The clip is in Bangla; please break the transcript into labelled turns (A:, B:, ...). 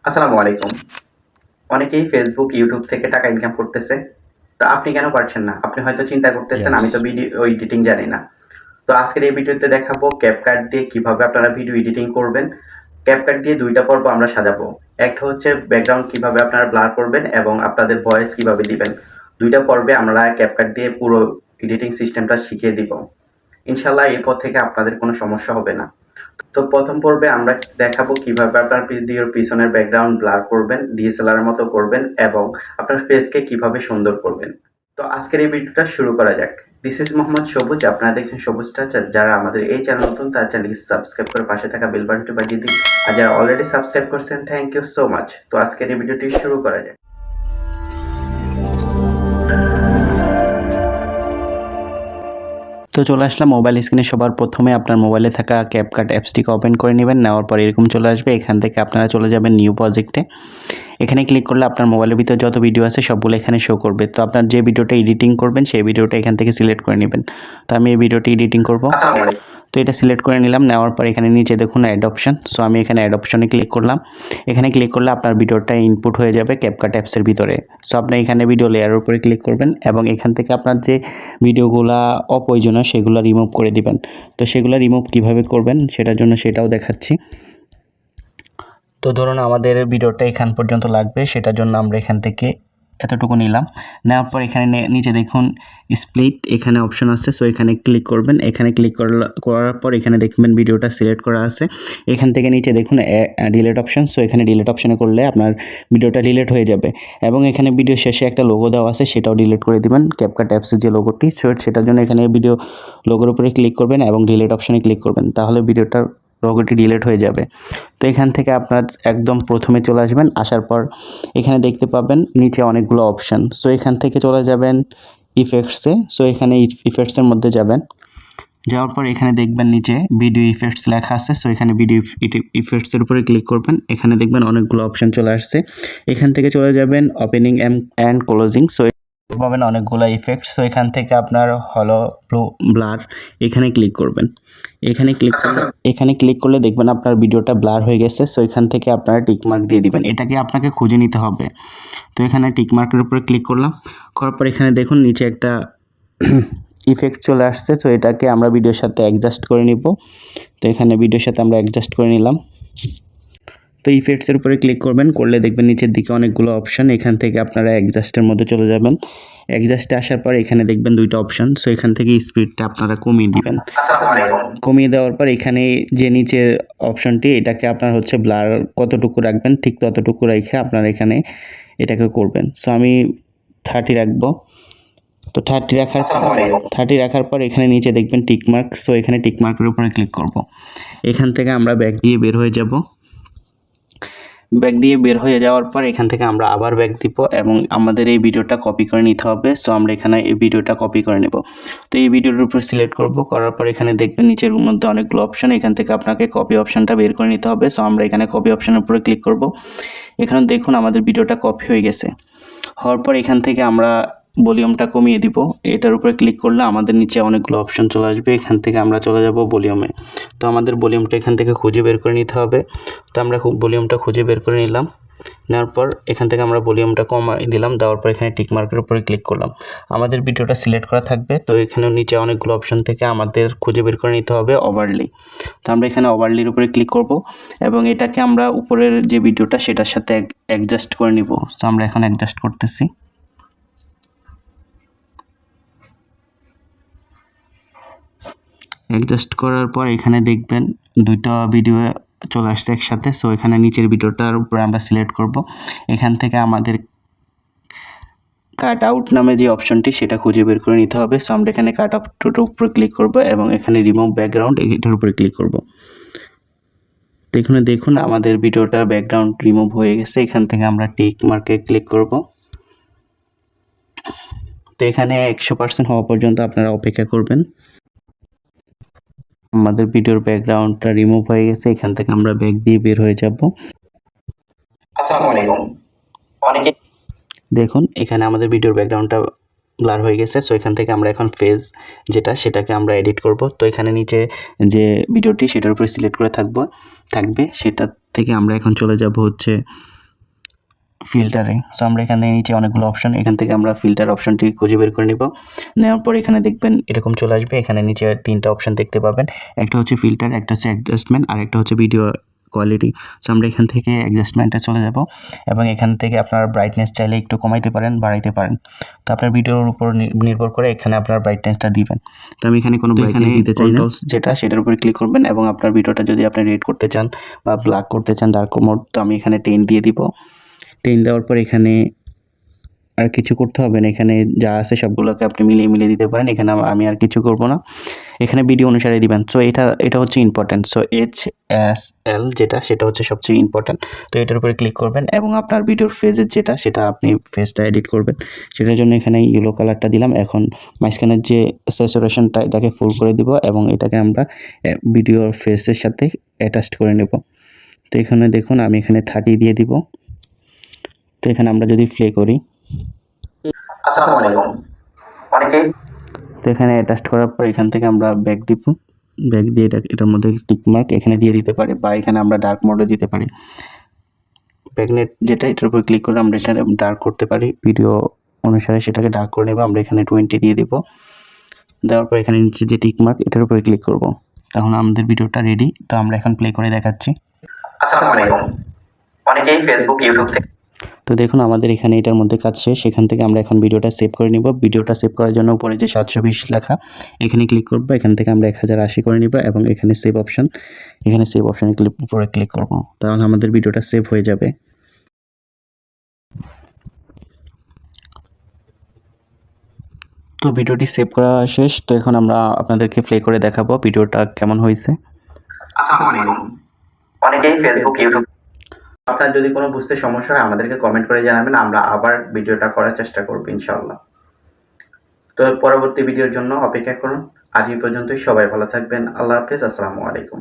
A: আসসালামু আলাইকুম। অনেকেই ফেসবুক, ইউটিউব থেকে টাকা ইনকাম করতেছে। তো আপনি কেন পারছেন না? আপনি হয়তো চিন্তা করতেছেন আমি তো
B: Yes.
A: ভিডিও এডিটিং জানি না। তো আজকের এই ভিডিওতে দেখাবো CapCut দিয়ে কিভাবে আপনারা ভিডিও এডিটিং করবেন। CapCut দিয়ে ২ টা পর্ব আমরা সাজাবো। একটা হচ্ছে ব্যাকগ্রাউন্ড কিভাবে আপনারা ব্লার করবেন এবং আপনাদের ভয়েস কিভাবে দিবেন। ২ টা পর্বে আমরা CapCut দিয়ে পুরো এডিটিং সিস্টেমটা শিখিয়ে দিব। ইনশাআল্লাহ এরপর থেকে আপনাদের কোনো সমস্যা হবে না। তো প্রথম পর্বে আমরা দেখাবো কিভাবে আপনার ভিডিওর পিছনের ব্যাকগ্রাউন্ড ব্লার করবেন, ডিএসএলআর এর মতো করবেন এবং আপনার ফেসকে কিভাবে সুন্দর করবেন। তো আজকের এই ভিডিওটা শুরু করা যাক। দিস ইজ মোহাম্মদ সবুজ। আপনারা দেখছেন সবুজ টাচ। যারা আমাদের এই চ্যানেল নতুন তার চ্যানেলকে সাবস্ক্রাইব করে পাশে থাকা বেল বাটনটি বাজিয়ে দিন। আর যারা অলরেডি সাবস্ক্রাইব করছেন থ্যাংক ইউ সো মাচ। তো আজকের এই ভিডিওটি শুরু করা যাক।
B: তো চলে আসলাম মোবাইল স্ক্রিনে। সবার প্রথমে আপনার মোবাইলে থাকা ক্যাপকাট অ্যাপসটিকে ওপেন করে নেবেন। নেওয়ার পর এরকম চলে আসবে। এখান থেকে আপনারা চলে যাবেন নিউ প্রজেক্টে। এখানে ক্লিক করলে আপনার মোবাইলের ভিতরে যত ভিডিও আছে সবগুলো এখানে শো করবে। তো আপনার যে ভিডিওটা এডিটিং করবেন সেই ভিডিওটা এখান থেকে সিলেক্ট করে নেবেন। তো আমি এই ভিডিওটি এডিটিং করব।
A: আসসালামু আলাইকুম।
B: তো এটা সিলেক্ট করে নিলাম। নেওয়ার পর এখানে নিচে দেখুন অ্যাড অপশন। সো আমি এখানে অ্যাড অপশনে ক্লিক করলাম। এখানে ক্লিক করলে আপনার ভিডিওটা ইনপুট হয়ে যাবে ক্যাপকাট অ্যাপসের ভিতরে। সো আপনি এখানে ভিডিও লেয়ারের উপরে ক্লিক করবেন এবং এখান থেকে আপনার যে ভিডিওগুলা অপ্রয়োজনীয় সেগুলো রিমুভ করে দিবেন। তো সেগুলো রিমুভ কিভাবে করবেন সেটার জন্য সেটাও দেখাচ্ছি। তো ধরুন আমাদের ভিডিওটা এখান পর্যন্ত লাগবে, সেটার জন্য আমরা এখান থেকে এতটুকু নিলাম। নেওয়ার পর এখানে নিচে দেখুন স্প্লিট এখানে অপশন আছে। সো এখানে ক্লিক করবেন। এখানে ক্লিক করার পর এখানে দেখবেন ভিডিওটা সিলেক্ট করা আছে। এখান থেকে নিচে দেখুন ডিলিট অপশন। সো এখানে ডিলিট অপশনে করলে আপনার ভিডিওটা ডিলিট হয়ে যাবে এবং এখানে ভিডিও শেষে একটা লোগো দেওয়া আছে, সেটাও ডিলিট করে দিবেন, ক্যাপকাট অ্যাপসের যে লোগোটি। সো সেটার জন্য এখানে ভিডিও লোগোর উপরে ক্লিক করবেন এবং ডিলিট অপশনে ক্লিক করবেন, তাহলে ভিডিওটার লোগোটি ডিলিট হয়ে যাবে। তো এখান থেকে আপনার একদম প্রথমে চলে আসবেন। আসার পর এখানে দেখতে পাবেন নিচে অনেকগুলো অপশান। সো এখান থেকে চলে যাবেন ইফেক্টসে। সো এখানে ইফেক্টসের মধ্যে যাবেন। যাওয়ার পর এখানে দেখবেন নিচে ভিডিও ইফেক্টস লেখা আছে। সো এখানে ভিডিও ইফেক্টসের উপরে ক্লিক করবেন। এখানে দেখবেন অনেকগুলো অপশান চলে আসছে। এখান থেকে চলে যাবেন ওপেনিং অ্যান্ড ক্লোজিং। সো পাবেন অনেকগুলো ইফেক্টস। সো এখান থেকে আপনার হলো ব্লার এখানে ক্লিক করবেন। এখানে ক্লিক করলে দেখবেন আপনার ভিডিওটা ব্লার হয়ে গেছে। সো এখান থেকে আপনারা টিকমার্ক দিয়ে দিবেন। এটাকে আপনাকে খুঁজে নিতে হবে। তো এখানে টিকমার্কের উপরে ক্লিক করলাম। করার পর এখানে দেখুন নিচে একটা ইফেক্ট চলে আসছে। সো এটাকে আমরা ভিডিওর সাথে অ্যাডজাস্ট করে নিব। তো এখানে ভিডিওর সাথে আমরা অ্যাডজাস্ট করে নিলাম। তো ইফেক্টসের উপরে ক্লিক করবেন। করলে দেখবেন নিচের দিকে অনেকগুলো অপশন। এখান থেকে আপনারা অ্যাডজাস্টের মধ্যে চলে যাবেন। অ্যাডজাস্টে আসার পর এখানে দেখবেন দুইটা অপশন। সো এখান থেকে স্পিডটা আপনারা কমিয়ে দিবেন।
A: আসসালামু আলাইকুম।
B: কমিয়ে দেওয়ার পর এখানে যে নিচের অপশনটি এটাকে আপনার হচ্ছে ব্লার কতটুকু রাখবেন ঠিক ততটুকু রেখে আপনার এখানে এটাকে করবেন। সো আমি 30 রাখবো। তো 30 রাখার পর এখানে নিচে দেখবেন টিকমার্ক। সো এখানে টিকমার্কের উপরে ক্লিক করব। এখান থেকে আমরা ব্যাক দিয়ে বের হয়ে যাব। ব্যাক দিয়ে বের হয়ে যাওয়ার পর এখান থেকে আমরা আবার ব্যাক দিব এবং আমাদের এই ভিডিওটা কপি করে নিতে হবে। সো আমরা এখানে এই ভিডিওটা কপি করে নেব। তো এই ভিডিওর উপর সিলেক্ট করব। করার পর এখানে দেখবেন নিচের মধ্যে অনেকগুলো অপশন। এখান থেকে আপনাকে কপি অপশনটা বের করে নিতে হবে। সো আমরা এখানে কপি অপশনের উপরে ক্লিক করব। এখানে দেখুন আমাদের ভিডিওটা কপি হয়ে গেছে। হওয়ার পর এখান থেকে আমরা ভলিউমটা কমিয়ে দিব। এটার উপরে ক্লিক করলে আমাদের নিচে অনেকগুলো অপশন চলে আসবে। এখান থেকে আমরা চলে যাব ভলিউমে। তো আমাদের ভলিউমটা এখান থেকে খুঁজে বের করে নিতে হবে। তো আমরা ভলিউমটা খুঁজে বের করে নিলাম। নেওয়ার পর এখান থেকে আমরা ভলিউমটা কমাই দিলাম। দেওয়ার পর এখানে টিকমার্কের উপরে ক্লিক করলাম। আমাদের ভিডিওটা সিলেক্ট করা থাকবে। তো এখানে নিচে অনেকগুলো অপশন থেকে আমাদের খুঁজে বের করে নিতে হবে ওভারলি। তো আমরা এখানে ওভারলির উপরে ক্লিক করব এবং এটাকে আমরা উপরের যে ভিডিওটা সেটার সাথে অ্যাডজাস্ট করে নিব। তো আমরা এখন অ্যাডজাস্ট করতেছি। অ্যাডজাস্ট করার পর এখানে দেখবেন দুইটা ভিডিও চলে আসছে একসাথে। সো এখানে নিচের ভিডিওটার উপরে আমরা সিলেক্ট করব। এখান থেকে আমাদের কাট আউট নামে যে অপশনটি সেটা খুঁজে বের করে নিতে হবে। সো আমরা এখানে কাট আউটের উপরে ক্লিক করব এবং এখানে রিমুভ ব্যাকগ্রাউন্ড এটার উপরে ক্লিক করব। তো এখানে দেখুন আমাদের ভিডিওটা ব্যাকগ্রাউন্ড রিমুভ হয়ে গেছে। এখান থেকে আমরা টিক মার্কে ক্লিক করব। তো এখানে 100% হওয়া পর্যন্ত আপনারা অপেক্ষা করবেন। আমাদের ভিডিওর ব্যাকগ্রাউন্ডটা রিমুভ হয়ে গেছে। এখান থেকে আমরা ব্যাক দিয়ে বের হয়ে যাব।
A: আসসালামু আলাইকুম। অনেকে
B: দেখুন এখানে আমাদের ভিডিওর ব্যাকগ্রাউন্ডটা ব্লার হয়ে গেছে। সো এখান থেকে আমরা এখন ফেজ সেটাকে আমরা এডিট করব। তো এখানে নিচে যে ভিডিওটি সেটার উপরে সিলেক্ট করে থাকবে সেটা থেকে আমরা এখন চলে যাব হচ্ছে ফিল্টারে। সো আমরা এখান থেকে নিচে অনেকগুলো অপশন, এখান থেকে আমরা ফিল্টার অপশনটি খুঁজে বের করে নিব। নেওয়ার পর এখানে দেখবেন এরকম চলে আসবে। এখানে নিচে 3টা অপশন দেখতে পাবেন, একটা হচ্ছে ফিল্টার, একটা হচ্ছে অ্যাডজাস্টমেন্ট আর একটা হচ্ছে ভিডিও কোয়ালিটি। সো আমরা এখান থেকে অ্যাডজাস্টমেন্টে চলে যাব এবং এখান থেকে আপনার ব্রাইটনেস চাইলে একটু কমাইতে পারেন, বাড়াইতে পারেন। তো আপনার ভিডিওর উপর নির্ভর করে এখানে আপনার ব্রাইটনেসটা দিবেন। তো আমি এখানে কোনো ব্রাইটনেস দিতে চাই না, যেটা সেটার উপরে ক্লিক করবেন এবং আপনার ভিডিওটা যদি আপনি রেড করতে চান বা ব্ল্যাক করতে চান, ডার্ক মোড, তো আমি এখানে 10 দিয়ে দিব। 10 দেওয়ার পর এখানে আর কিছু করতে হবে না, এখানে যা আছে সবগুলোকে আপনি মিলিয়ে দিতে পারেন। এখানে আমি আর কিছু করব না, এখানে ভিডিও অনুসারে দিবেন। সো এটা হচ্ছে ইম্পর্টেন্ট। সো HSL যেটা, সেটা হচ্ছে সবচেয়ে ইম্পর্টেন্ট। তো এটার উপরে ক্লিক করবেন এবং আপনার ভিডিওর ফেজের যেটা, সেটা আপনি ফেজটা এডিট করবেন। সেটার জন্য এখানে ইয়েলো কালারটা দিলাম। এখন মাঝখানের যে স্যাচুরেশনটা, এটাকে ফুল করে দিব এবং এটাকে আমরা ভিডিওর ফেসের সাথে অ্যাটাচ করে নেব। তো এখানে দেখুন আমি এখানে 30 দিয়ে দিব। তো এখানে আমরা যদি প্লে করি,
A: আসসালামু আলাইকুম। অনেকেই
B: তো এখানে অ্যাটাচ করার পর এখান থেকে আমরা ব্যাক দিব। ব্যাক দিয়ে এটার মধ্যে টিক মার্ক এখানে দিয়ে দিতে পারি বা এখানে আমরা ডার্ক মোডও দিতে পারি। ব্যাকনেট যেটা, এটার উপর ক্লিক করে আমরা এটা ডার্ক করতে পারি। ভিডিও অনুসারে সেটাকে ডার্ক করে নেব। আমরা এখানে 20 দিয়ে দেব। দেওয়ার পর এখানে নিচে যে টিক মার্ক, এটার উপরে ক্লিক করব। তখন আমাদের ভিডিওটা রেডি। তো আমরা এখন প্লে করে দেখাচ্ছি।
A: আসসালামু আলাইকুম। অনেকেই ফেসবুক, ইউটিউব থেকে
B: তো দেখুন আমাদের এখানে এটার মধ্যে কাজ শেষ। সেখান থেকে আমরা এখন ভিডিওটা সেভ করে নিব। ভিডিওটা সেভ করার জন্য উপরে যে 720 লেখা, এখানে ক্লিক করব। এখান থেকে আমরা 1080 করে নিব এবং এখানে সেভ অপশন, এখানে সেভ অপশনে উপরে ক্লিক করব। তাহলে আমাদের ভিডিওটা সেভ হয়ে যাবে। তো ভিডিওটি সেভ করা শেষ। তো এখন আমরা আপনাদেরকে প্লে করে দেখাবো ভিডিওটা কেমন হয়েছে।
A: আসসালামু আলাইকুম। অনেকেই ফেসবুক, ইউটিউব, আপনার যদি কোনো বুঝতে সমস্যা হয় আমাদেরকে কমেন্ট করে জানাবেন, আমরা আবার ভিডিওটা করার চেষ্টা করব ইনশাআল্লাহ। তো পরবর্তী ভিডিওর জন্য অপেক্ষা করুন। আজ এই পর্যন্তই, সবাই ভালো থাকবেন। আল্লাহ হাফেজ। আসসালামু আলাইকুম।